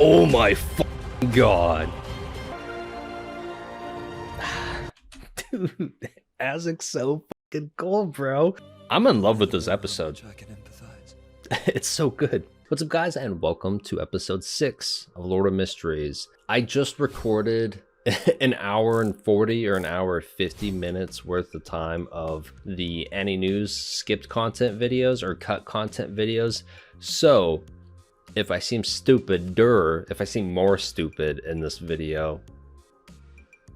Oh my fucking god. Dude, Azik's so fucking cool, bro. I'm in love with this episode. I can empathize. It's so good. What's up, guys, and welcome to episode 6 of Lord of Mysteries. I just recorded an hour and 40 or an hour 50 minutes worth of time of the Annie News skipped content videos or cut content videos. So if I seem stupid, if I seem more stupid in this video,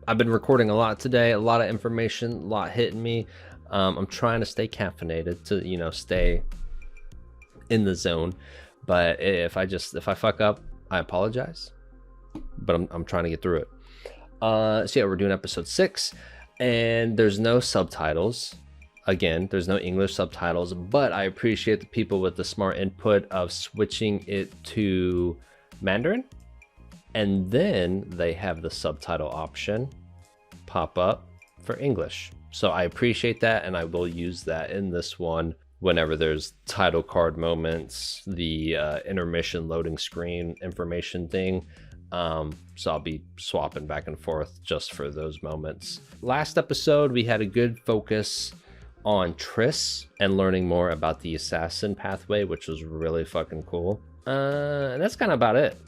I've been recording a lot today, a lot of information, a lot hitting me. I'm trying to stay caffeinated to, you know, stay in the zone. But if I fuck up, I apologize. But I'm trying to get through it. So yeah, we're doing episode 6, and there's no subtitles. Again, there's no English subtitles, but I appreciate the people with the smart input of switching it to Mandarin, and then they have the subtitle option pop up for English. So I appreciate that, and I will use that in this one whenever there's title card moments, the intermission loading screen information thing. So I'll be swapping back and forth just for those moments. Last episode, we had a good focus on Triss and learning more about the assassin pathway, which was really fucking cool. And that's kind of about it.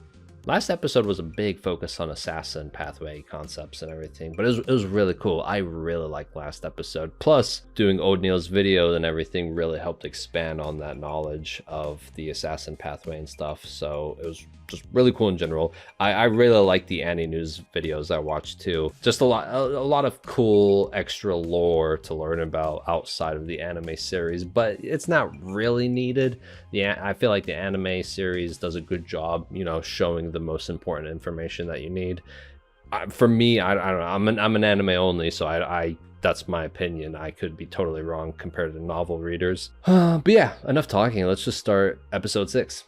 Last episode was a big focus on assassin pathway concepts and everything, but it was really cool. I really liked last episode. Plus, doing O'Neill's video and everything really helped expand on that knowledge of the assassin pathway and stuff. So it was just really cool in general. I really like the Annie News videos I watched too. Just a lot of cool extra lore to learn about outside of the anime series, but it's not really needed. I feel like the anime series does a good job, you know, showing the most important information that you need. For me, I don't know. I'm an anime only, so I that's my opinion. I could be totally wrong compared to novel readers. But yeah, enough talking. Let's just start episode 6.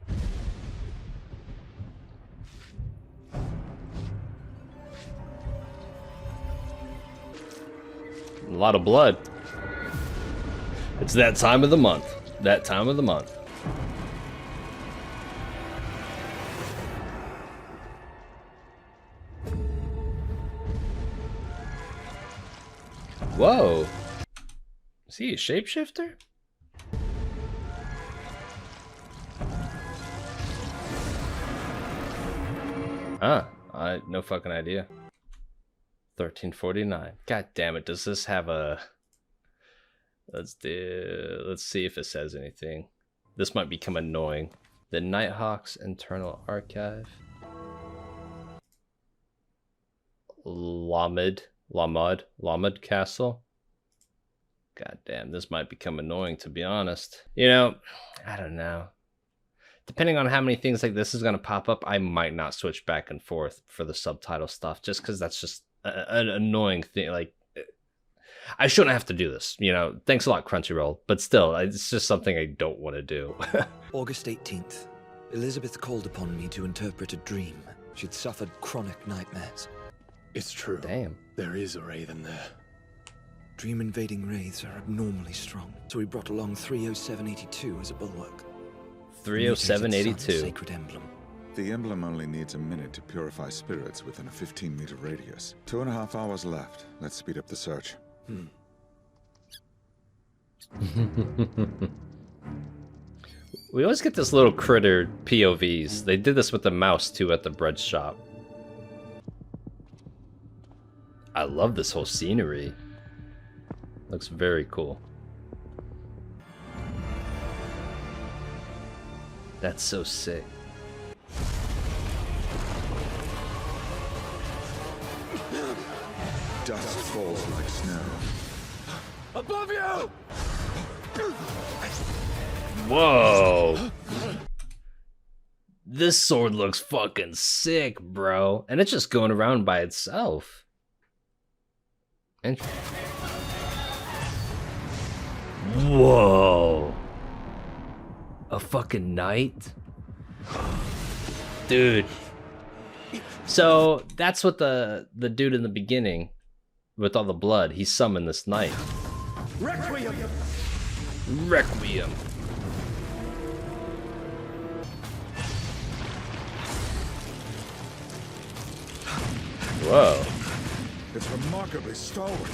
A lot of blood. It's that time of the month. That time of the month. Whoa. Is he a shapeshifter? Huh. I no fucking idea. 1349. God damn it. Does this have a... Let's see if it says anything. This might become annoying. The Nighthawks Internal Archive. Lamed Castle. God damn, this might become annoying, to be honest. You know, I don't know. Depending on how many things like this is going to pop up, I might not switch back and forth for the subtitle stuff, just because that's just an annoying thing. Like, I shouldn't have to do this, you know. Thanks a lot, Crunchyroll, but still, it's just something I don't want to do. August 18th. Elizabeth called upon me to interpret a dream. She'd suffered chronic nightmares. It's true. Damn. There is a wraith in there. Dream-invading wraiths are abnormally strong, so we brought along 30782 as a bulwark. 30782. Sacred emblem. The emblem only needs a minute to purify spirits within a 15-meter radius. 2.5 hours left. Let's speed up the search. We always get this little critter POVs. They did this with the mouse too at the bread shop. I love this whole scenery. Looks very cool. That's so sick. Dust falls like snow. Above you! Whoa! This sword looks fucking sick, bro. And it's just going around by itself. And whoa! A fucking knight? Dude. So that's what the dude in the beginning with all the blood, he summoned this knight. Requiem! Whoa. It's remarkably stalwart.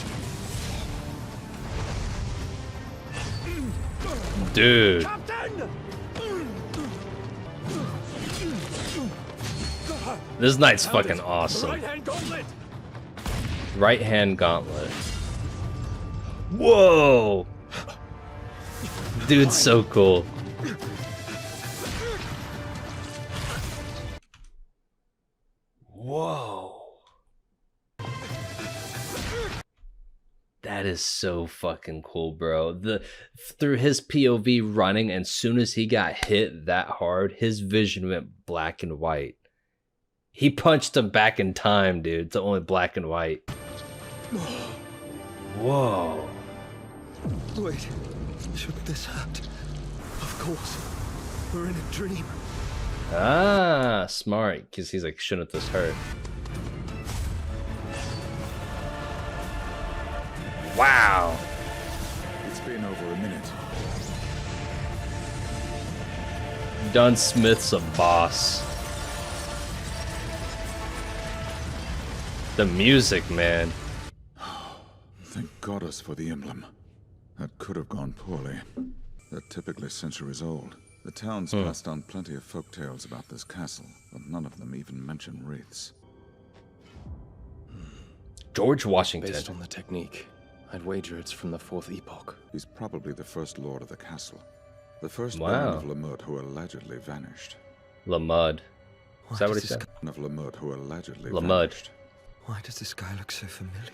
Dude. Captain! This knight's Found fucking it. awesome. Right-hand gauntlet! Right hand gauntlet. Whoa! Dude's so cool. Whoa. That is so fucking cool, bro. Through his POV running, and soon as he got hit that hard, his vision went black and white. He punched him back in time, dude, to only black and white. Whoa. Wait, shouldn't this hurt? Of course, we're in a dream. Ah, smart, because he's like, shouldn't this hurt? Wow. It's been over a minute. Dunn Smith's a boss. The music, man. Thank goddess for the emblem. That could have gone poorly. They're typically centuries old. The town's passed on plenty of folk tales about this castle, but none of them even mention wraiths. George Washington. Based on the technique, I'd wager it's from the 4th epoch. He's probably the first lord of the castle. The first Wow. baron of Lamud who allegedly vanished. Lamud. Is that what he said? Of Lamud who allegedly Lamud. vanished. Why does this guy look so familiar?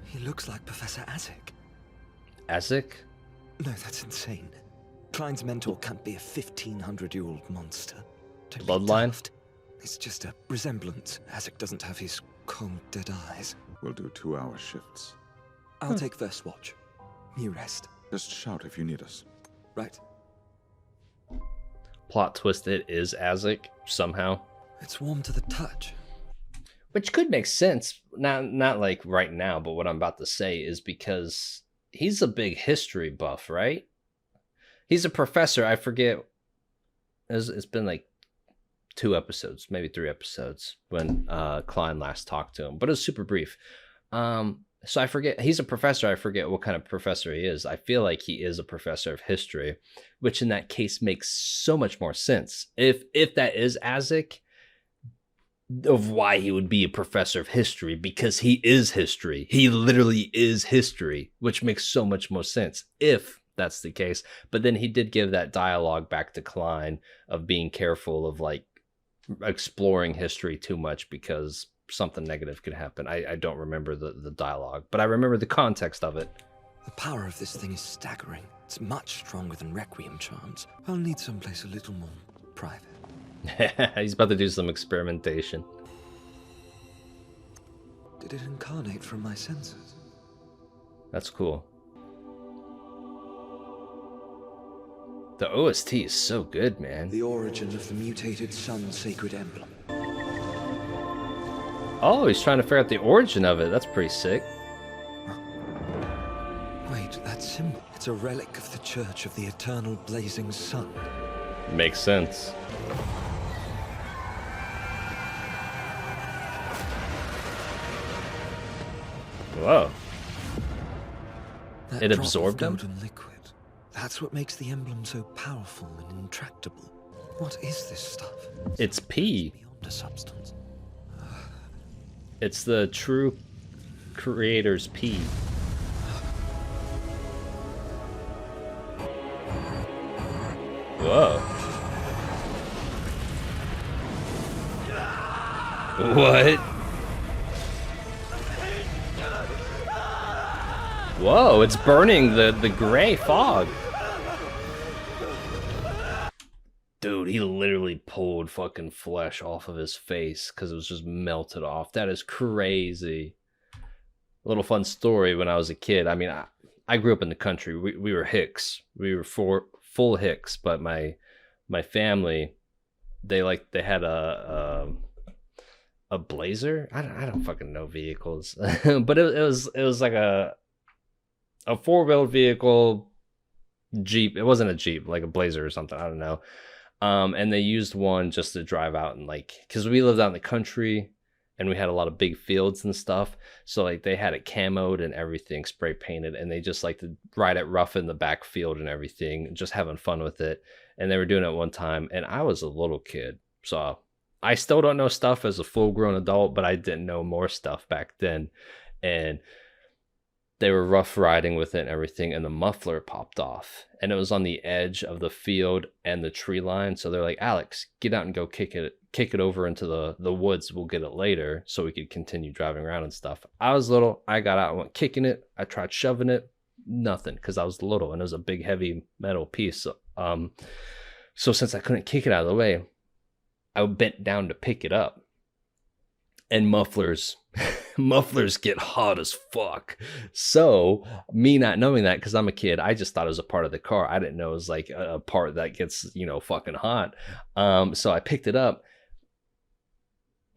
He looks like Professor Azik. Azik? No, that's insane. Klein's mentor can't be a 1500-year-old monster. Don't be Bloodline? daft. It's just a resemblance. Azik doesn't have his cold, dead eyes. We'll do 2-hour shifts. I'll take first watch. You rest. Just shout if you need us. Right. Plot twist, it is Azik, somehow. It's warm to the touch. Which could make sense. Not like right now, but what I'm about to say is because he's a big history buff, right? He's a professor. I forget. It's been like 2 episodes, maybe 3 episodes when Klein last talked to him, but it was super brief. So I forget. He's a professor. I forget what kind of professor he is. I feel like he is a professor of history, which in that case makes so much more sense. If that is Azik, of why he would be a professor of history, because he is history. He literally is history, which makes so much more sense if that's the case. But then he did give that dialogue back to Klein of being careful of like exploring history too much because something negative could happen. I don't remember the dialogue, but I remember the context of it. The power of this thing is staggering. It's much stronger than Requiem charms. I'll need someplace a little more private. He's about to do some experimentation. Did it incarnate from my senses? That's cool. The OST is so good, man. The origin of the mutated sun's sacred emblem. Oh, he's trying to figure out the origin of it. That's pretty sick. Wait, that symbol. It's a relic of the Church of the Eternal Blazing Sun. Makes sense. Whoa. That It drop of absorbed him? golden liquid. That's what makes the emblem so powerful and intractable. What is this stuff? It's pee. Beyond a substance. It's the true creator's pee. Whoa. What? Whoa, it's burning the gray fog. Dude, he literally pulled fucking flesh off of his face because it was just melted off. That is crazy. A little fun story when I was a kid. I mean, I grew up in the country. We were Hicks. We were full Hicks, but my family, they had a Blazer. I don't fucking know vehicles, but it was like a 4-wheeled vehicle, Jeep. It wasn't a Jeep, like a Blazer or something. I don't know. And they used one just to drive out and like, because we lived out in the country. and we had a lot of big fields and stuff. So like they had it camoed and everything, spray painted, and they just like to ride it rough in the backfield and everything, just having fun with it. And they were doing it one time, and I was a little kid, so I still don't know stuff as a full-grown adult, but I didn't know more stuff back then. And they were rough riding with it and everything, and the muffler popped off, and it was on the edge of the field and the tree line. So they're like, Alex, get out and go kick it over into the woods. We'll get it later so we could continue driving around and stuff. I was little. I got out and went kicking it. I tried shoving it. Nothing, because I was little, and it was a big heavy metal piece. So since I couldn't kick it out of the way, I bent down to pick it up. And mufflers get hot as fuck. So me not knowing that, because I'm a kid, I just thought it was a part of the car. I didn't know it was like a part that gets, fucking hot. So I picked it up,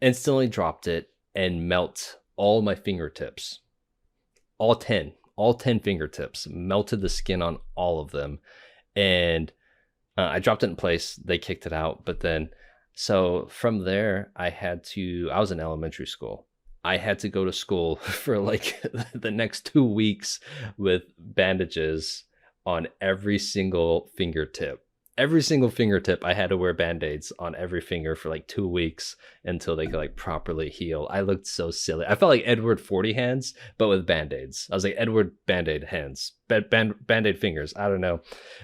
instantly dropped it, and melt all my fingertips. All 10 fingertips. Melted the skin on all of them. And I dropped it in place. They kicked it out. But then, so from there, I was in elementary school. I had to go to school for like the next 2 weeks with bandages on every single fingertip. Every single fingertip, I had to wear band-aids on every finger for like 2 weeks until they could like properly heal. I looked so silly. I felt like Edward 40 hands, but with band-aids. I was like Edward Band-Aid hands, band-aid fingers. I don't know.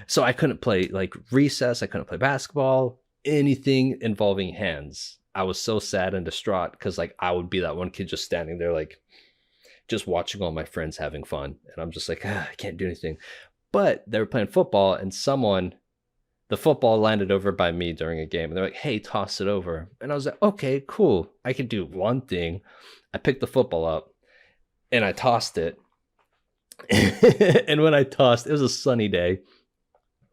So I couldn't play like recess. I couldn't play basketball, anything involving hands. I was so sad and distraught because like I would be that one kid just standing there like just watching all my friends having fun. And I'm just like, I can't do anything. But they were playing football, and the football landed over by me during a game, and they're like, hey, toss it over. And I was like, okay, cool. I can do one thing. I picked the football up and I tossed it. And when I tossed, it was a sunny day.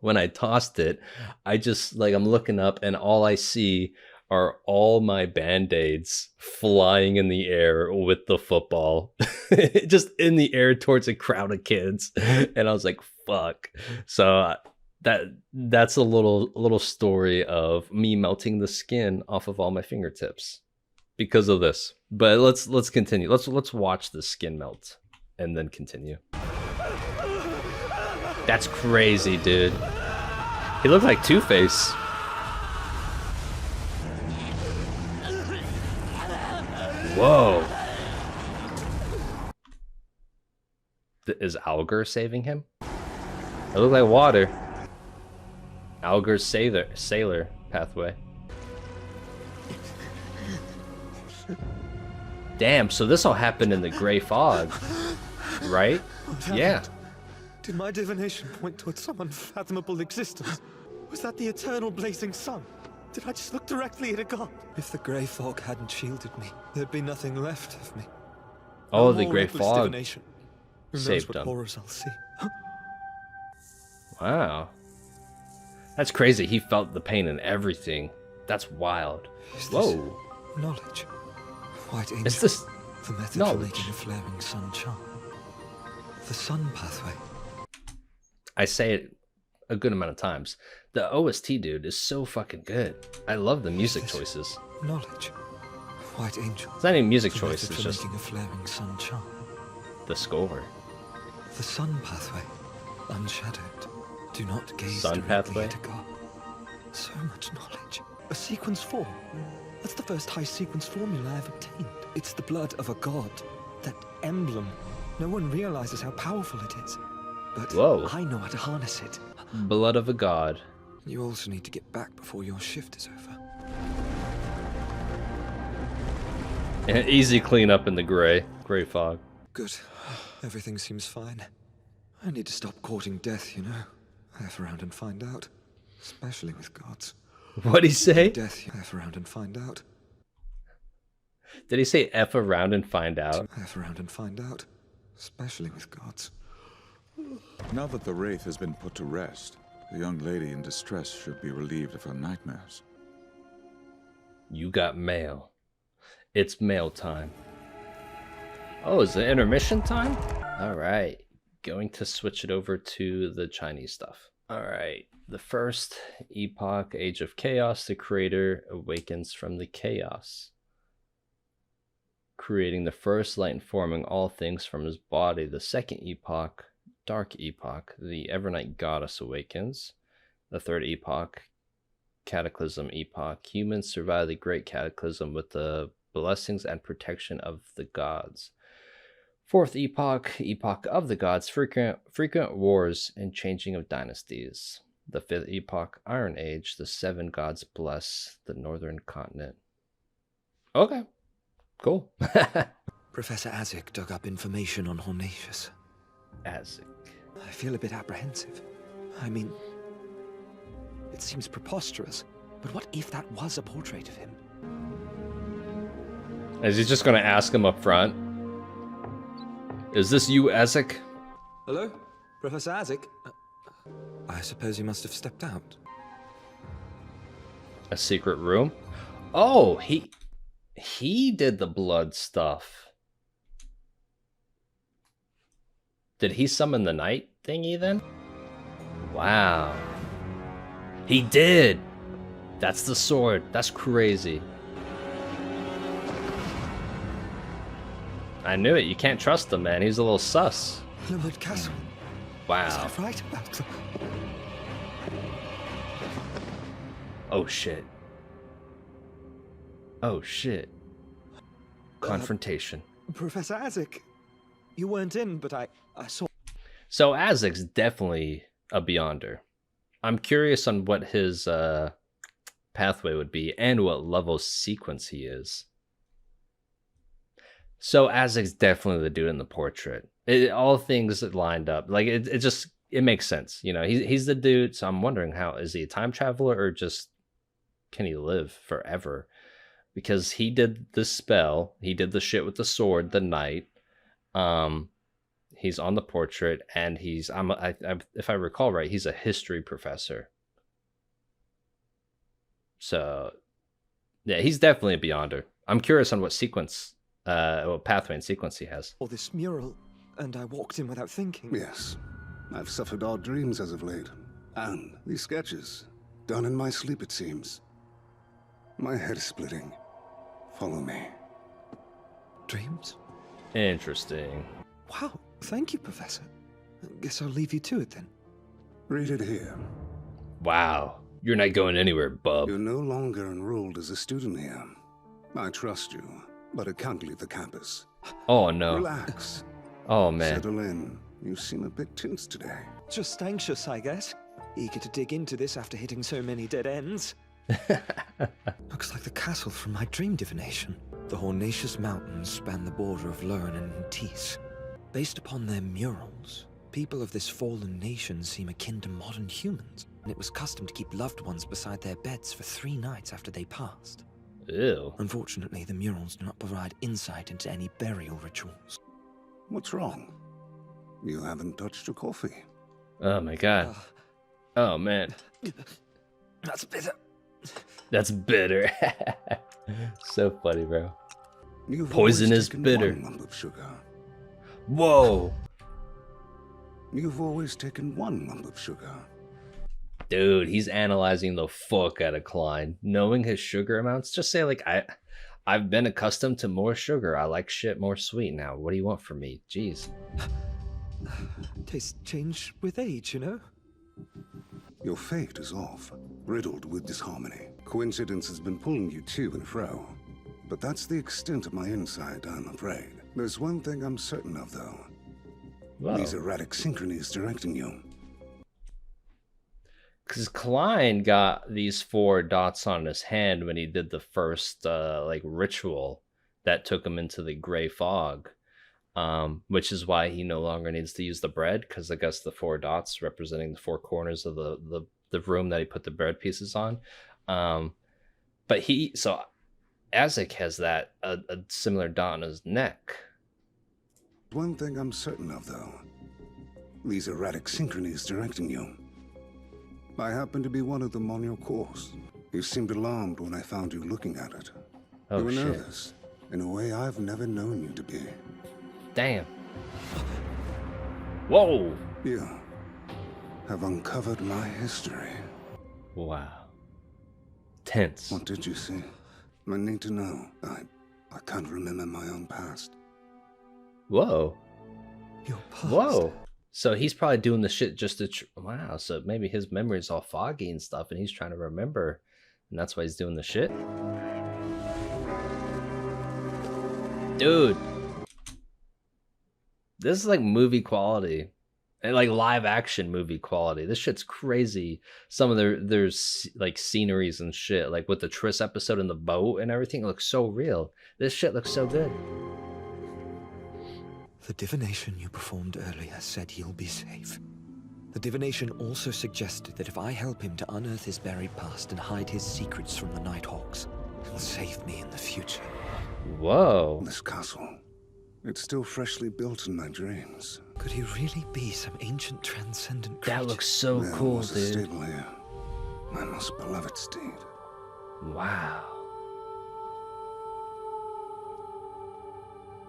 When I tossed it, I just like, I'm looking up, and all I see are all my band-aids flying in the air with the football, just in the air towards a crowd of kids. And I was like, fuck. So that's a little story of me melting the skin off of all my fingertips because of this. But let's continue. Let's watch the skin melt and then continue. That's crazy, dude. He looked like Two-Face. Whoa. Is Alger saving him? It looked like water. Alger's sailor pathway. Damn, so this all happened in the gray fog, right? Yeah. Did my divination point towards some unfathomable existence? Was that the eternal blazing sun? Did I just look directly at a god? If the grey fog hadn't shielded me, there'd be nothing left of me. Oh, No the more grey reckless fog divination. Who knows saved what him. horrors I'll see? Wow. That's crazy. He felt the pain and everything. That's wild. Is this Whoa. knowledge? White angel. Is this the method knowledge? for making a flaring sun charm? The sun pathway. I say it a good amount of times. The OST, dude, is so fucking good. I love the music choices. Knowledge. White angel. It's not even music the choice, method it's for just making a flaring sun charm. the score. The sun pathway. Unshadowed. Do not gaze Sun directly pathway? at a god. So much knowledge. A sequence 4. That's the first high sequence formula I've obtained. It's the blood of a god. That emblem. No one realizes how powerful it is. But Whoa. I know how to harness it. Blood of a god. You also need to get back before your shift is over. And easy cleanup in the gray fog. Good. Everything seems fine. I need to stop courting death, you know. F around and find out. Especially with gods. What'd he say? Death, F around and find out. Did he say F around and find out? F around and find out. Especially with gods. Now that the Wraith has been put to rest, the young lady in distress should be relieved of her nightmares. You got mail. It's mail time. Oh, is it intermission time? All right. Going to switch it over to the Chinese stuff. All right. The first epoch, Age of Chaos, the creator awakens from the chaos. creating the first light and forming all things from his body. The second epoch, dark epoch, the Evernight goddess awakens. The third epoch, cataclysm epoch, humans survive the great cataclysm with the blessings and protection of the gods. Fourth epoch, epoch of the gods, frequent wars and changing of dynasties. The fifth epoch, Iron Age, the seven gods bless the northern continent. Okay, cool. Professor Azik dug up information on Hornatius. Azik. I feel a bit apprehensive. I mean, it seems preposterous, but what if that was a portrait of him? Is he just going to ask him up front? Is this you, Azik? Hello? Professor Azik? I suppose he must have stepped out. A secret room? Oh, he did the blood stuff. Did he summon the night thingy then? Wow. He did! That's the sword. That's crazy. I knew it. You can't trust him, man. He's a little sus. Limit Castle. Wow. Is that right about them? Oh shit. Oh shit. Confrontation. Professor Azik, you weren't in, but I saw. So Azik's definitely a Beyonder. I'm curious on what his pathway would be and what level sequence he is. So Azik's definitely the dude in the portrait. All things lined up. Like it makes sense. You know, he's the dude. So I'm wondering, how is he a time traveler or just can he live forever? Because he did the spell, he did the shit with the sword, the knight. He's on the portrait, and if I recall right, he's a history professor. So yeah, he's definitely a Beyonder. I'm curious on what sequence, what pathway and sequence he has. Or this mural, and I walked in without thinking. Yes, I've suffered odd dreams as of late. And these sketches, done in my sleep it seems. My head is splitting. Follow me. Dreams? Interesting. Wow, thank you, Professor. Guess I'll leave you to it then. Read it here. Wow. You're not going anywhere, bub. You're no longer enrolled as a student here. I trust you, but I can't leave the campus. Oh, no. Relax. Oh, man. Settle in. You seem a bit tense today. Just anxious, I guess. Eager to dig into this after hitting so many dead ends. Looks like the castle from my dream divination. The Hornatius Mountains span the border of Lurn and Tis. Based upon their murals, people of this fallen nation seem akin to modern humans, and it was custom to keep loved ones beside their beds for 3 nights after they passed. Ew. Unfortunately, the murals do not provide insight into any burial rituals. What's wrong? You haven't touched your coffee. Oh, my God. Oh, man. That's bitter. That's bitter. So funny, bro. You've Poison always is taken bitter. 1 lump of sugar. Whoa. You've always taken 1 lump of sugar. Dude, he's analyzing the fuck out of Klein. Knowing his sugar amounts, just say like, I've been accustomed to more sugar. I like shit more sweet now. What do you want from me? Jeez. Tastes change with age, you know? Your fate is off, riddled with disharmony. Coincidence has been pulling you to and fro. But that's the extent of my insight, I'm afraid. There's one thing I'm certain of, though. Whoa. These erratic synchronies directing you. Because Klein got these 4 dots on his hand when he did the first like ritual that took him into the gray fog, which is why he no longer needs to use the bread, because I guess the 4 dots representing the 4 corners of the room that he put the bread pieces on. But so Azik has that a similar dot on his neck. One thing I'm certain of, though. These erratic synchronies directing you. I happen to be one of them on your course. You seemed alarmed when I found you looking at it. Oh, you were shit. nervous, in a way I've never known you to be. Damn. Whoa. You have uncovered my history. Wow. Tense. What did you see? I need to know. I can't remember my own past. Whoa. Your past. Whoa. So he's probably doing the shit just to... wow, so maybe his memory's all foggy and stuff, and he's trying to remember, and that's why he's doing the shit? Dude. This is like movie quality. And like live action movie quality. This shit's crazy. Some of there's like sceneries and shit. Like with the Triss episode in the boat and everything, it looks so real. This shit looks so good. The divination you performed earlier said he'll be safe. The divination also suggested that if I help him to unearth his buried past and hide his secrets from the Nighthawks, he'll save me in the future. Whoa. This castle, it's still freshly built in my dreams. Could he really be some ancient transcendent creature? That looks so There cool, was a dude. stable here. My most beloved steed. Wow.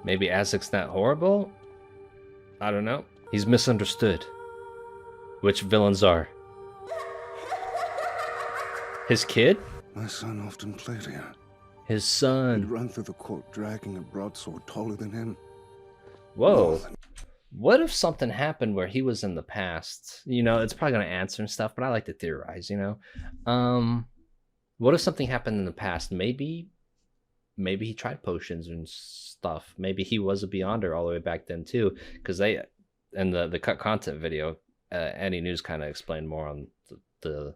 Maybe Azik's not horrible? I don't know. He's misunderstood. Which villains are? His kid? My son often played here. His He'd son. run through the court dragging a broadsword taller than him. More Whoa. than- What if something happened where he was in the past? You know, it's probably going to answer and stuff, but I like to theorize, you know? What if something happened in the past? Maybe he tried potions and stuff. Maybe he was a Beyonder all the way back then too, because they, in the cut content video, Andy News kind of explained more on the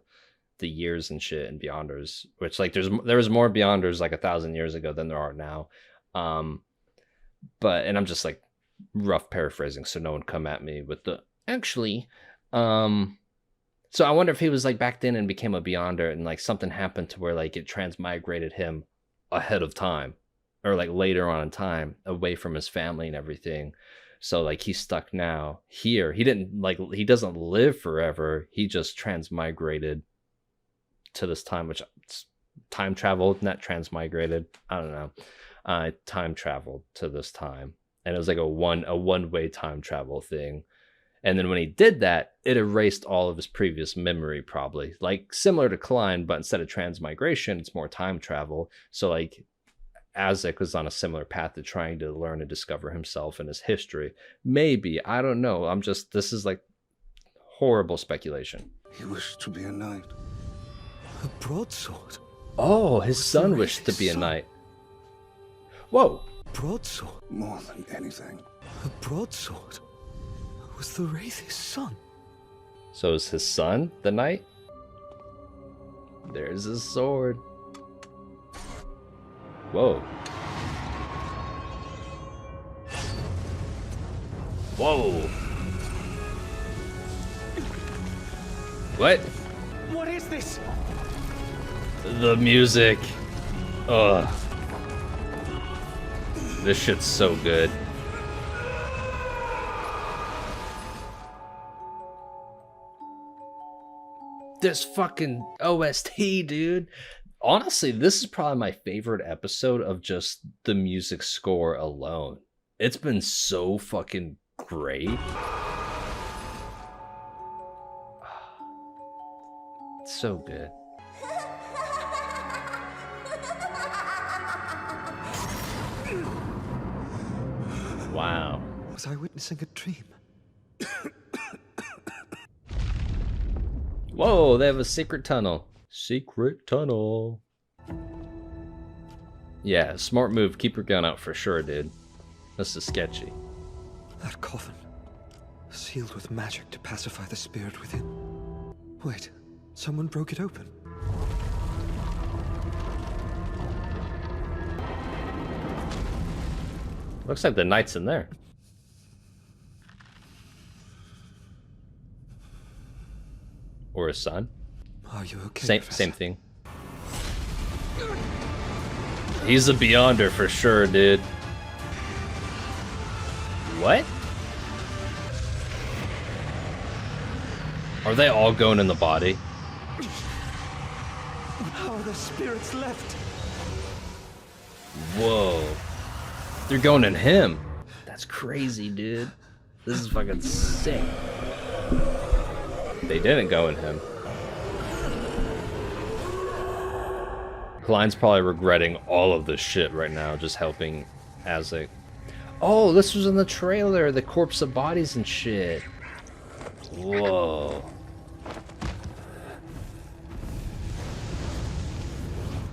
years and shit and Beyonders, which like there was more Beyonders like 1,000 years ago than there are now. But and I'm just like rough paraphrasing, so no one come at me with the actually. So I wonder if he was like back then and became a Beyonder, and like something happened to where like it transmigrated him ahead of time, or like later on in time, away from his family and everything. So like he's stuck now here. He doesn't live forever. He just transmigrated to this time, which time traveled, not transmigrated. I don't know. Time traveled to this time, and it was like a one-way time travel thing. And then when he did that, it erased all of his previous memory, probably. Like similar to Klein, but instead of transmigration, it's more time travel. So like Azik was on a similar path to trying to learn and discover himself and his history. Maybe, I don't know. This is like horrible speculation. He wished to be a knight. A broadsword. Oh, his son wished to be a knight. Whoa. Broadsword. More than anything. A broadsword. Was the Wraith his son? So is his son the knight? There's his sword. Whoa. Whoa. What? What is this? The music. Ugh. This shit's so good. This fucking OST, dude. Honestly, this is probably my favorite episode of just the music score alone. It's been so fucking great. It's so good. Wow. Was I witnessing a dream? Whoa, they have a secret tunnel. Secret tunnel. Yeah, smart move. Keep your gun out for sure, dude. This is sketchy. That coffin. Sealed with magic to pacify the spirit within. Wait, someone broke it open. Looks like the knight's in there. Or his son. Are you okay, Same Professor? same thing. He's a Beyonder for sure, dude. What? Are they all going in the body? How are the spirits left? Whoa. They're going in him. That's crazy, dude. This is fucking sick. They didn't go in him. Klein's probably regretting all of this shit right now, just helping Azik. Oh, this was in the trailer, the corpse of bodies and shit. Whoa.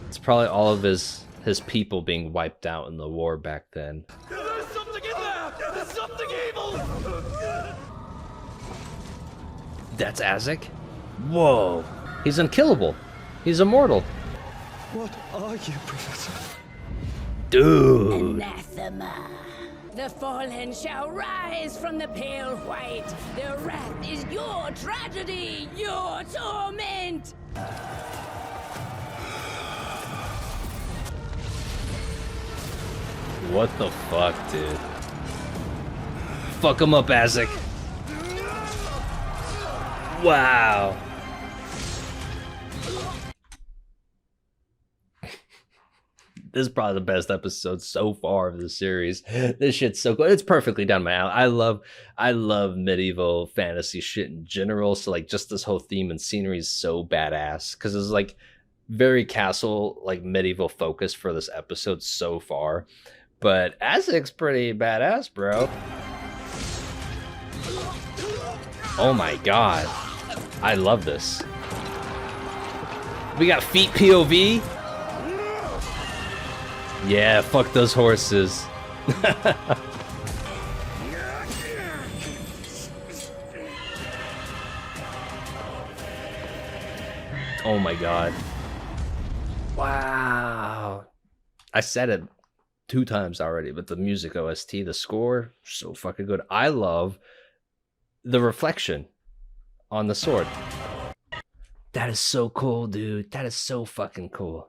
It's probably all of his people being wiped out in the war back then. There's something in there! There's something evil! That's Azik? Whoa. He's unkillable. He's immortal. What are you, Professor? Dude. Anathema. The fallen shall rise from the pale white. Their wrath is your tragedy, your torment. What the fuck, dude? Fuck him up, Azik. Wow. This is probably the best episode so far of the series. This shit's so cool. It's perfectly down my alley. I love medieval fantasy shit in general. So like just this whole theme and scenery is so badass because it's like very castle like medieval focus for this episode so far. But Azik's pretty badass, bro. Oh my god. I love this. We got feet POV. Yeah, fuck those horses. Oh my god. Wow. I said it 2 times already, but the music OST, the score, so fucking good. I love the reflection on the sword. That is so cool, dude. That is so fucking cool.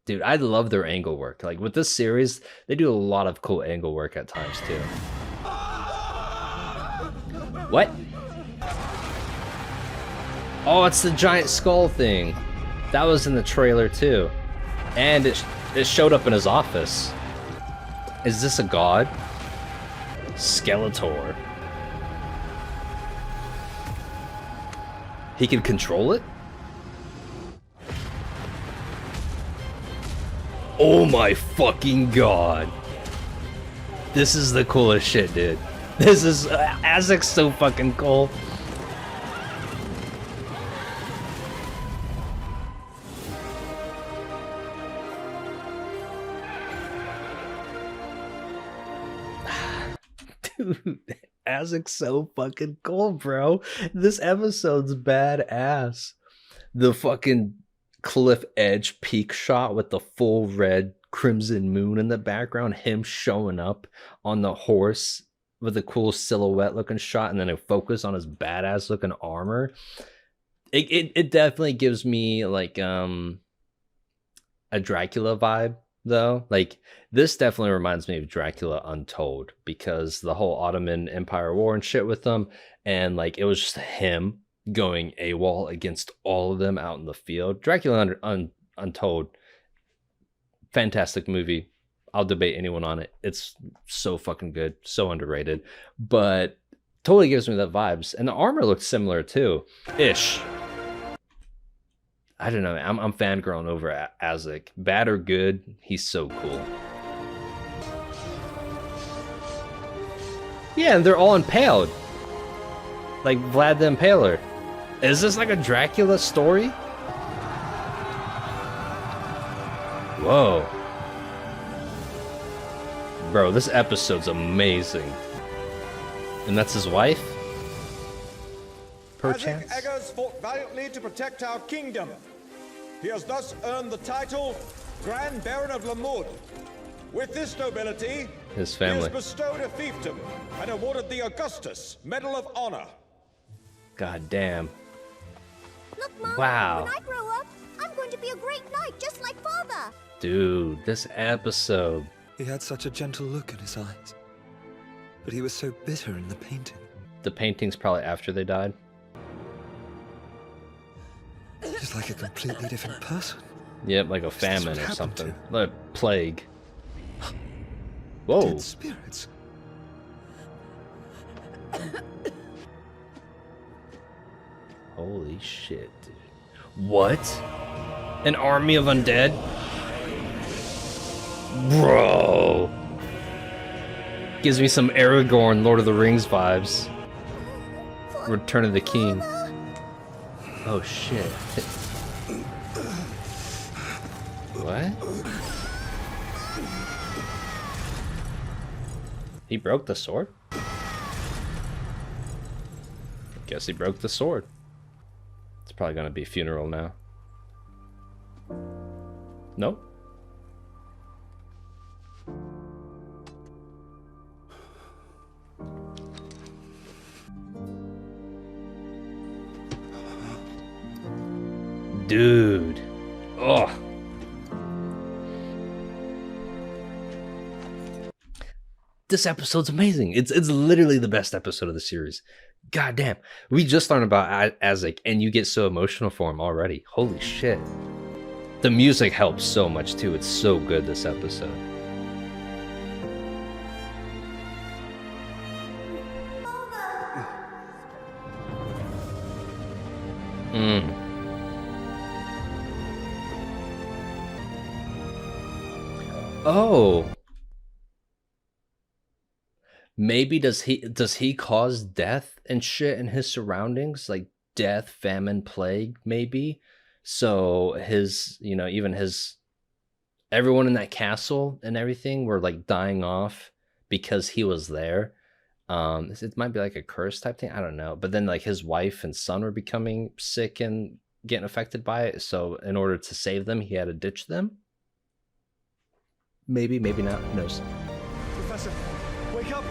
Dude, I love their angle work. Like with this series, they do a lot of cool angle work at times too. What? Oh, it's the giant skull thing. That was in the trailer too. And it showed up in his office. Is this a god? Skeletor. He can control it? Oh my fucking god. This is the coolest shit, dude. This is Azik's so fucking cool. Dude, Azik's so fucking cool, bro. This episode's badass. The fucking cliff edge peak shot with the full red crimson moon in the background, him showing up on the horse with a cool silhouette looking shot, and then a focus on his badass looking armor. It definitely gives me like a Dracula vibe though. Like this definitely reminds me of Dracula Untold because the whole Ottoman Empire war and shit with them, and like it was just him going AWOL against all of them out in the field. Dracula Untold, fantastic movie. I'll debate anyone on it. It's so fucking good, so underrated, but totally gives me that vibes. And the armor looks similar too, ish. I don't know. I'm fangirling over Azik. Bad or good, he's so cool. Yeah, and they're all impaled, like Vlad the Impaler. Is this like a Dracula story? Whoa. Bro, this episode's amazing. And that's his wife? Perchance? Azik Eggers fought valiantly to protect our kingdom. He has thus earned the title Grand Baron of Lamud. With this nobility, His he family. has bestowed a fiefdom and awarded the Augustus Medal of Honor. God damn. Look, Mom, Wow. when I grow up, I'm going to be a great knight, just like Father. Dude, this episode. He had such a gentle look in his eyes, but he was so bitter in the painting. The painting's probably after they died. He's like a completely different person. Yep, like a famine what or happened something. to him? Like a plague. Whoa. Dead spirits. Holy shit, dude. What? An army of undead? Bro. Gives me some Aragorn, Lord of the Rings vibes. Return of the King. Oh shit. What? He broke the sword? Guess he broke the sword. It's probably gonna be a funeral now. Nope. Dude. Oh. This episode's amazing. It's literally the best episode of the series. God damn. We just learned about Azik and you get so emotional for him already. Holy shit. The music helps so much too. It's so good this episode. Oh. Maybe does he cause death and shit in his surroundings? Like death, famine, plague, maybe? So his, you know, even his, everyone in that castle and everything were like dying off because he was there. It might be like a curse type thing. I don't know. But then like his wife and son were becoming sick and getting affected by it. So in order to save them, he had to ditch them. Maybe, maybe not. Who knows? Professor, wake up!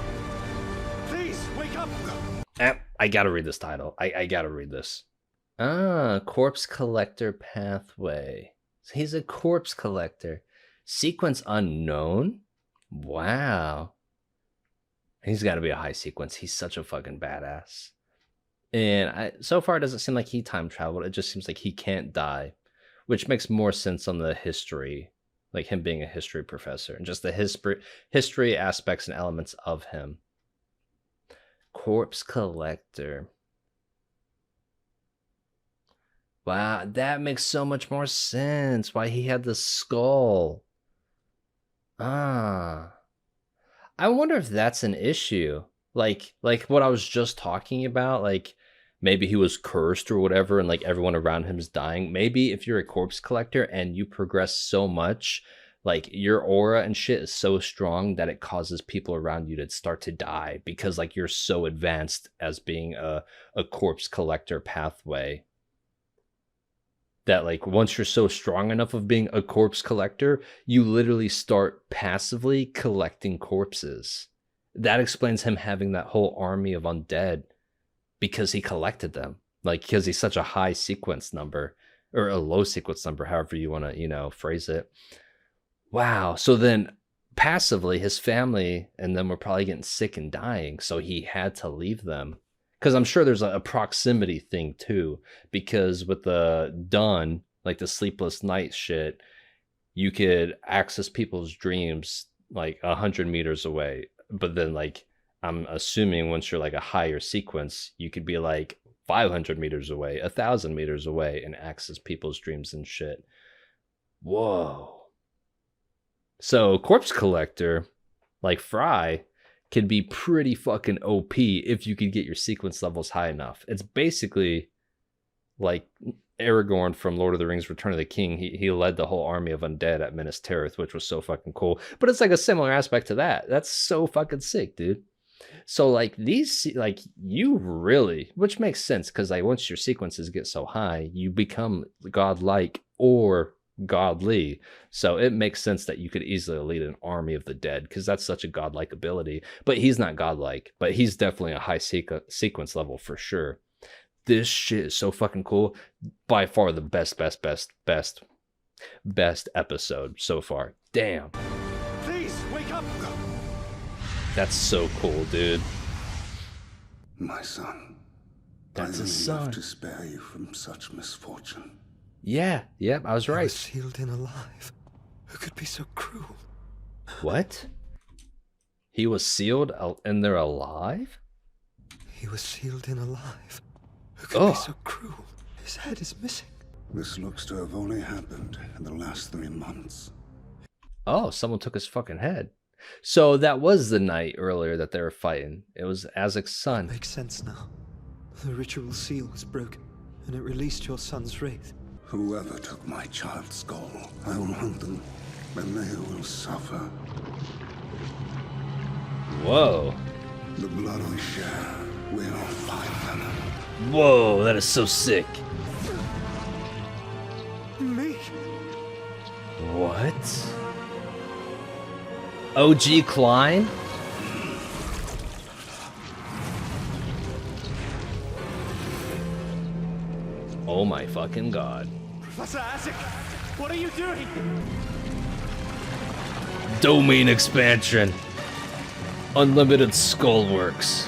Please, wake up! I gotta read this title. I gotta read this. Ah, corpse collector pathway. So he's a corpse collector. Sequence unknown? Wow. He's got to be a high sequence. He's such a fucking badass. And so far, it doesn't seem like he time traveled. It just seems like he can't die, which makes more sense on the history, like him being a history professor and just the history aspects and elements of him. Corpse collector. Wow, that makes so much more sense. Why he had the skull. Ah. I wonder if that's an issue. Like what I was just talking about, like maybe he was cursed or whatever and like everyone around him is dying. Maybe if you're a corpse collector and you progress so much, like your aura and shit is so strong that it causes people around you to start to die because like you're so advanced as being a corpse collector pathway. That like once you're so strong enough of being a corpse collector, you literally start passively collecting corpses. That explains him having that whole army of undead because he collected them. Like because he's such a high sequence number or a low sequence number, however you want to, you know, phrase it. Wow. So then passively his family and them were probably getting sick and dying. So he had to leave them. Because I'm sure there's a proximity thing too. Because with the dun, like the sleepless night shit, you could access people's dreams like 100 meters away. But then like, I'm assuming once you're like a higher sequence, you could be like 500 meters away, 1,000 meters away and access people's dreams and shit. Whoa. So corpse collector, like Fry, can be pretty fucking OP if you could get your sequence levels high enough. It's basically like Aragorn from Lord of the Rings Return of the King. He led the whole army of undead at Minas Tirith, which was so fucking cool. But it's like a similar aspect to that. That's so fucking sick, dude. So like these, like you really, which makes sense because like once your sequences get so high, you become godlike or godly. So it makes sense that you could easily lead an army of the dead because that's such a godlike ability. But he's not godlike, but he's definitely a high sequence level for sure. This shit is so fucking cool. By far the best episode so far. Damn. Please wake up. That's so cool, dude. My son. That's his I only son. live to spare you from such misfortune. Yeah, I was I right. was sealed in alive. Who could be so cruel? What? He was sealed and they're alive? He was sealed in alive. Who could be so cruel? His head is missing. This looks to have only happened in the last 3 months. Oh, someone took his fucking head. So that was the night earlier that they were fighting. It was Azik's son. Makes sense now. The ritual seal was broken, and it released your son's wraith. Whoever took my child's skull, I will hunt them, and they will suffer. Whoa. The blood we share will find them. Whoa, that is so sick. Me? What? OG Klein? Oh my fucking god. Professor Azik, what are you doing? Domain expansion. Unlimited Skullworks.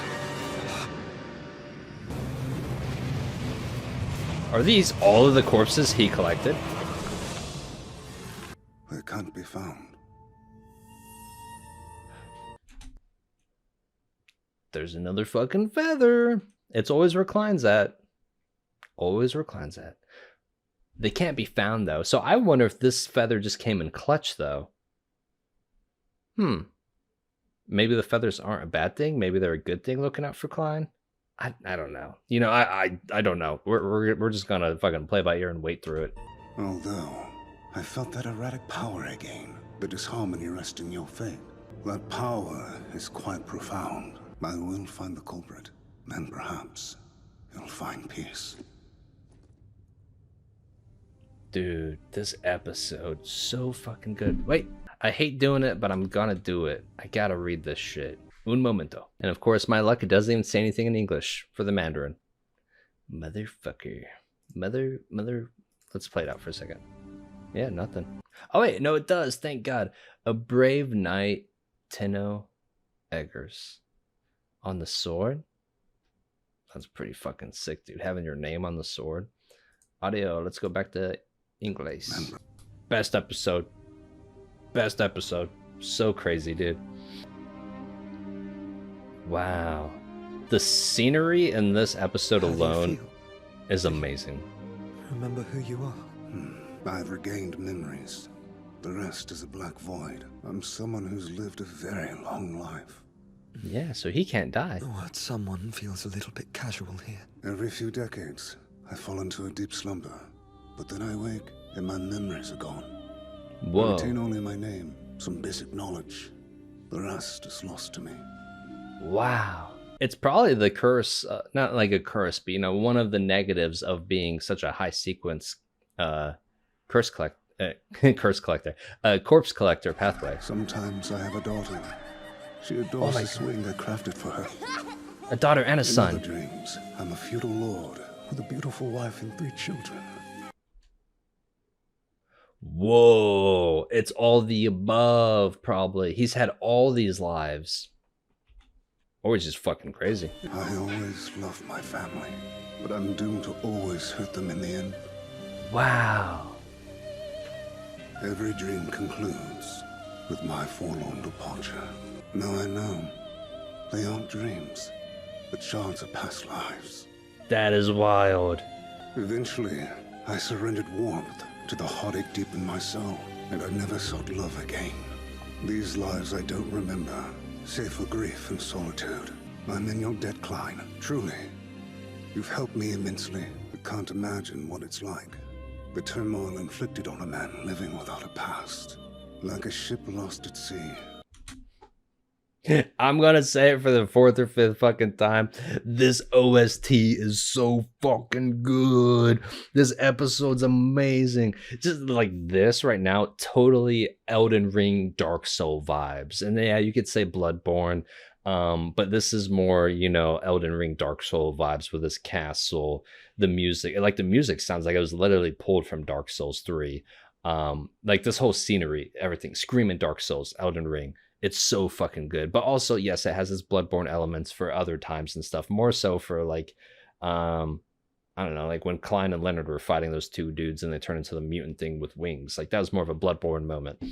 Are these all of the corpses he collected? They can't be found. There's another fucking feather. It's always where Klein's at. Always where Klein's at. They can't be found though. So I wonder if this feather just came in clutch though. Maybe the feathers aren't a bad thing. Maybe they're a good thing looking out for Klein. I don't know. You know, I don't know. We're just gonna fucking play by ear and wait through it. Although, I felt that erratic power again, the disharmony resting in your faith. That power is quite profound. I will find the culprit, and perhaps you'll find peace. Dude, this episode so fucking good. Wait, I hate doing it, but I'm gonna do it. I gotta read this shit. Un momento. And of course, my luck, it doesn't even say anything in English for the Mandarin. Motherfucker. Mother. Let's play it out for a second. Yeah, nothing. Oh wait, no, it does. Thank God. A brave knight, Azik Eggers. On the sword? That's pretty fucking sick, dude. Having your name on the sword. Audio, let's go back to English. Best episode. Best episode. So crazy, dude. Wow. The scenery in this episode alone is amazing. Remember who you are? I've regained memories. The rest is a black void. I'm someone who's lived a very long life. Yeah, so he can't die. What someone feels a little bit casual here. Every few decades, I fall into a deep slumber. But then I wake, and my memories are gone. I Whoa. retain only my name, some basic knowledge. The rest is lost to me. Wow. It's probably the curse, not like a curse, but, you know, one of the negatives of being such a high sequence corpse collector pathway. Sometimes I have a daughter. She adores the swing I crafted for her. A daughter and a In son. other dreams, I'm a feudal lord with a beautiful wife and 3 children. Whoa. It's all the above, probably. He's had all these lives. Or he's just fucking crazy. I always loved my family, but I'm doomed to always hurt them in the end. Wow. Every dream concludes with my forlorn departure. Now I know they aren't dreams, but shards of past lives. That is wild. Eventually, I surrendered warmth to the heartache deep in my soul, and I never sought love again. These lives I don't remember, save for grief and solitude. I'm in your debt, Klein. Truly. You've helped me immensely, but can't imagine what it's like. The turmoil inflicted on a man living without a past. Like a ship lost at sea. I'm gonna say it for the 4th or 5th fucking time. This OST is so fucking good. This episode's amazing. Just like this right now, totally Elden Ring Dark Soul vibes. And yeah, you could say Bloodborne. But this is more, you know, Elden Ring Dark Soul vibes with this castle, the music. Like the music sounds like it was literally pulled from Dark Souls 3. Like this whole scenery, everything, screaming Dark Souls, Elden Ring. It's so fucking good. But also, yes, it has its Bloodborne elements for other times and stuff. More so for like, I don't know, like when Klein and Leonard were fighting those 2 dudes and they turned into the mutant thing with wings. Like that was more of a Bloodborne moment.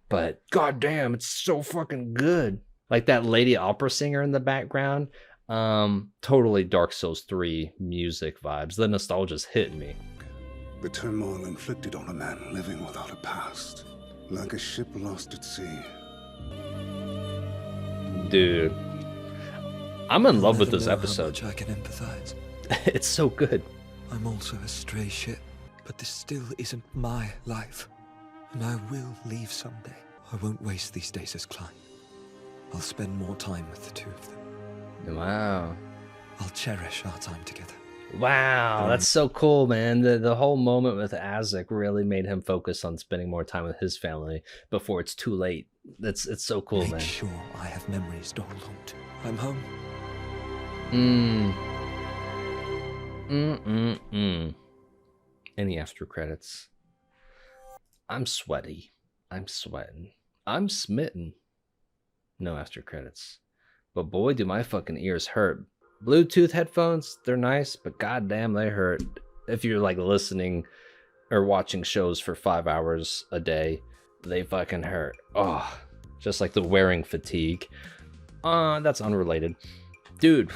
But goddamn, it's so fucking good. Like that lady opera singer in the background. Totally Dark Souls 3 music vibes. The nostalgia's hitting me. The turmoil inflicted on a man living without a past, like a ship lost at sea. Dude, I'm in love with this How episode. much I can empathize. It's so good. I'm also a stray ship, but this still isn't my life. And I will leave someday. I won't waste these days as Klein. I'll spend more time with the two of them. Wow. I'll cherish our time together. Wow, that's so cool, man. The whole moment with Azik really made him focus on spending more time with his family before it's too late. It's so cool, Make man. sure I have memories to hold on to. I'm home. Any after credits? I'm sweaty. I'm sweating. I'm smitten. No after credits. But boy, do my fucking ears hurt. Bluetooth headphones, they're nice, but goddamn, they hurt. If you're like listening or watching shows for 5 hours a day, they fucking hurt. Oh, just like the wearing fatigue. That's unrelated. Dude.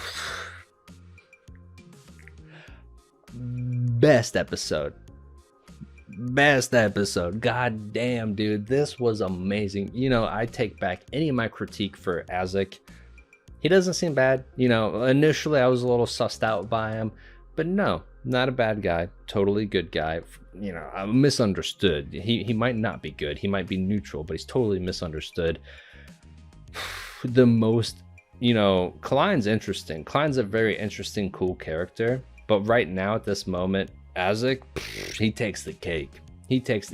Best episode. God damn, dude, this was amazing. You know, I take back any of my critique for Azik. He doesn't seem bad. You know, initially I was a little sussed out by him, but no, not a bad guy. Totally good guy. You know, I'm misunderstood. He might not be good. He might be neutral, but he's totally misunderstood. The most, you know, Klein's interesting. Klein's a very interesting, cool character. But right now at this moment, Azik, he takes the cake. He takes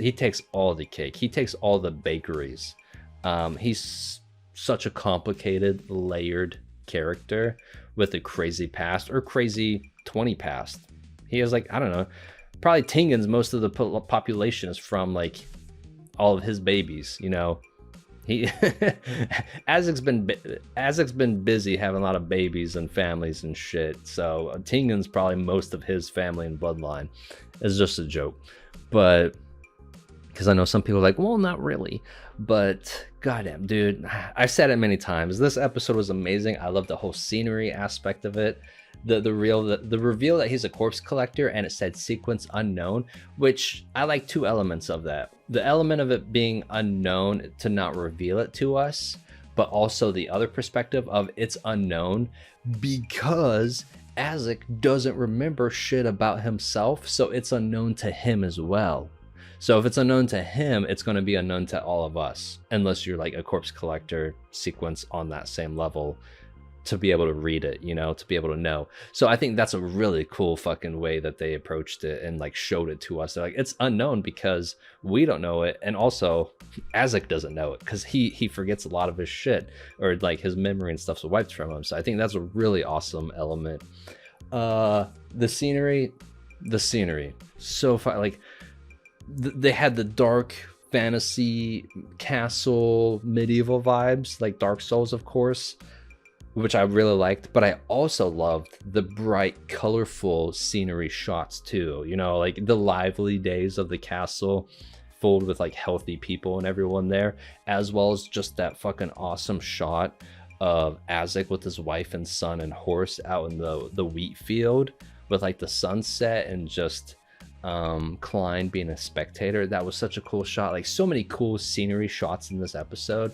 all the cake. He takes all the bakeries. He's such a complicated, layered character with a crazy past, or crazy 20 past. He has like, I don't know, probably Tingen's most of the population is from like all of his babies, you know. He Azik's been busy having a lot of babies and families and shit. So Tingen's probably most of his family and bloodline. It's just a joke. But because I know some people are like, well, not really. But goddamn, dude, I've said it many times. This episode was amazing. I love the whole scenery aspect of it. The reveal that he's a corpse collector and it said sequence unknown, which I like two elements of that. The element of it being unknown to not reveal it to us, but also the other perspective of it's unknown because Azik doesn't remember shit about himself, so it's unknown to him as well. So if it's unknown to him, it's going to be unknown to all of us, unless you're like a corpse collector sequence on that same level to be able to read it, you know, to be able to know. So I think that's a really cool fucking way that they approached it and like showed it to us. They're like, it's unknown because we don't know it. And also Azik doesn't know it because he forgets a lot of his shit, or like his memory and stuff's wiped from him. So I think that's a really awesome element. The scenery, so far, like they had the dark fantasy castle medieval vibes, like Dark Souls, of course, which I really liked, but I also loved the bright, colorful scenery shots too. You know, like the lively days of the castle filled with like healthy people and everyone there, as well as just that fucking awesome shot of Azik with his wife and son and horse out in the wheat field with like the sunset and just Klein being a spectator. That was such a cool shot. Like so many cool scenery shots in this episode.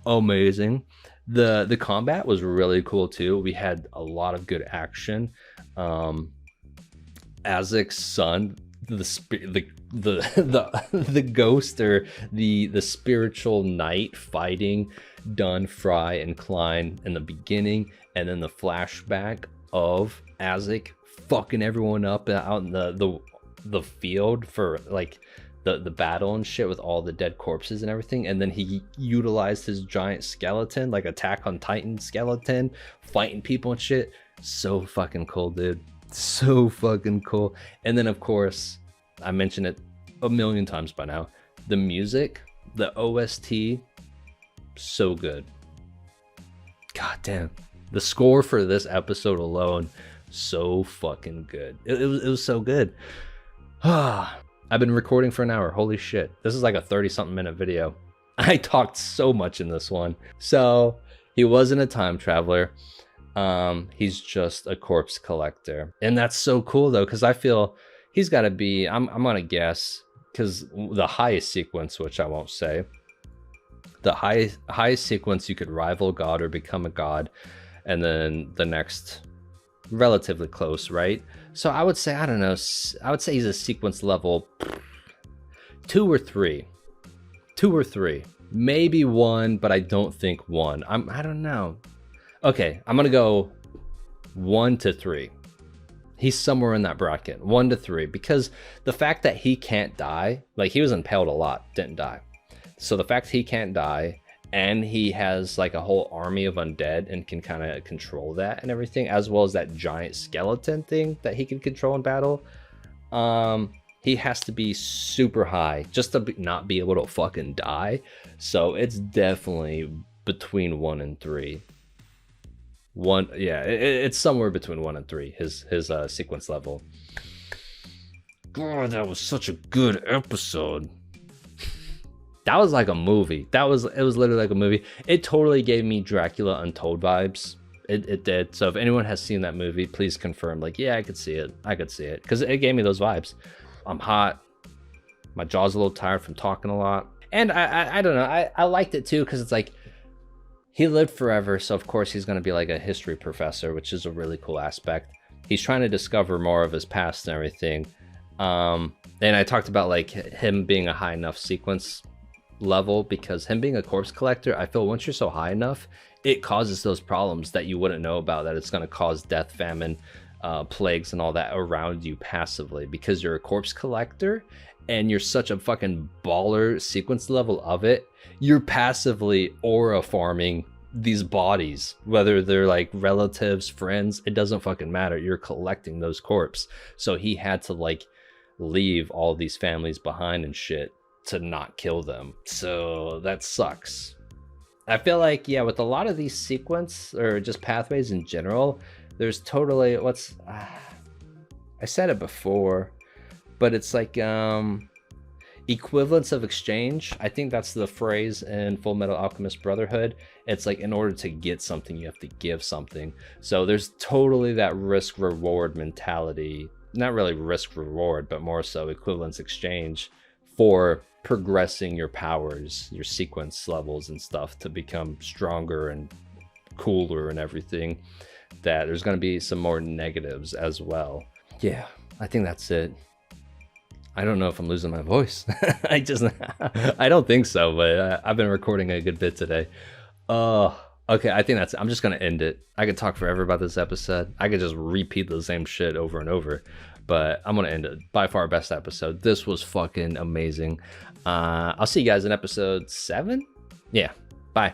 Amazing. The combat was really cool too. We had a lot of good action. Azik's son, the ghost, or the spiritual knight fighting Dunn, Fry, and Klein in the beginning, and then the flashback of Azik fucking everyone up out in the field for like the battle and shit with all the dead corpses and everything, and then he utilized his giant skeleton, like Attack on Titan skeleton, fighting people and shit. So fucking cool, dude. So fucking cool. And then of course, I mentioned it a million times by now, the music, the OST, so good. God damn, the score for this episode alone, so fucking good. It was so good. I've been recording for an hour. Holy shit. This is like a 30-something minute video. I talked so much in this one. So he wasn't a time traveler. He's just a corpse collector. And that's so cool though, because I feel he's got to be, I'm gonna guess, because the highest sequence, which I won't say, the highest sequence you could rival God or become a god, and then the next relatively close, right? So I would say, I don't know, I would say he's a sequence level 2 or 3. 2 or 3. Maybe 1, but I don't think 1. I don't know. Okay, I'm gonna go 1 to 3. He's somewhere in that bracket, 1 to 3, because the fact that he can't die, like he was impaled a lot, didn't die. So the fact he can't die, and he has like a whole army of undead and can kind of control that and everything, as well as that giant skeleton thing that he can control in battle. He has to be super high just to not be able to fucking die. So it's definitely between 1 and 3. It's somewhere between 1 and 3. His sequence level. God, that was such a good episode. That was like a movie. It was literally like a movie. It totally gave me Dracula Untold vibes. It did. So if anyone has seen that movie, please confirm. Like, yeah, I could see it. Because it gave me those vibes. I'm hot. My jaw's a little tired from talking a lot. And I don't know. I liked it too because it's like he lived forever. So of course he's going to be like a history professor, which is a really cool aspect. He's trying to discover more of his past and everything. And I talked about like him being a high enough sequence level, because him being a corpse collector, I feel once you're so high enough, it causes those problems that you wouldn't know about, that it's going to cause death, famine, plagues and all that around you passively, because you're a corpse collector and you're such a fucking baller sequence level of it. You're passively aura farming these bodies, whether they're like relatives, friends, it doesn't fucking matter. You're collecting those corpses. So he had to like leave all these families behind and shit to not kill them. So that sucks. I feel like, yeah, with a lot of these sequence or just pathways in general, there's totally I said it before, but it's like equivalence of exchange. I think that's the phrase in Full Metal Alchemist Brotherhood. It's like in order to get something, you have to give something. So there's totally that risk reward mentality. Not really risk reward, but more so equivalence exchange for progressing your powers, your sequence levels and stuff to become stronger and cooler and everything. That there's going to be some more negatives as well. Yeah, I think that's it. I don't know if I'm losing my voice. I don't think so, but I've been recording a good bit today. Okay, I think that's it. I'm just going to end it. I could talk forever about this episode. I could just repeat the same shit over and over, but I'm going to end it. By far best episode. This was fucking amazing. I'll see you guys in episode 7. Yeah, bye.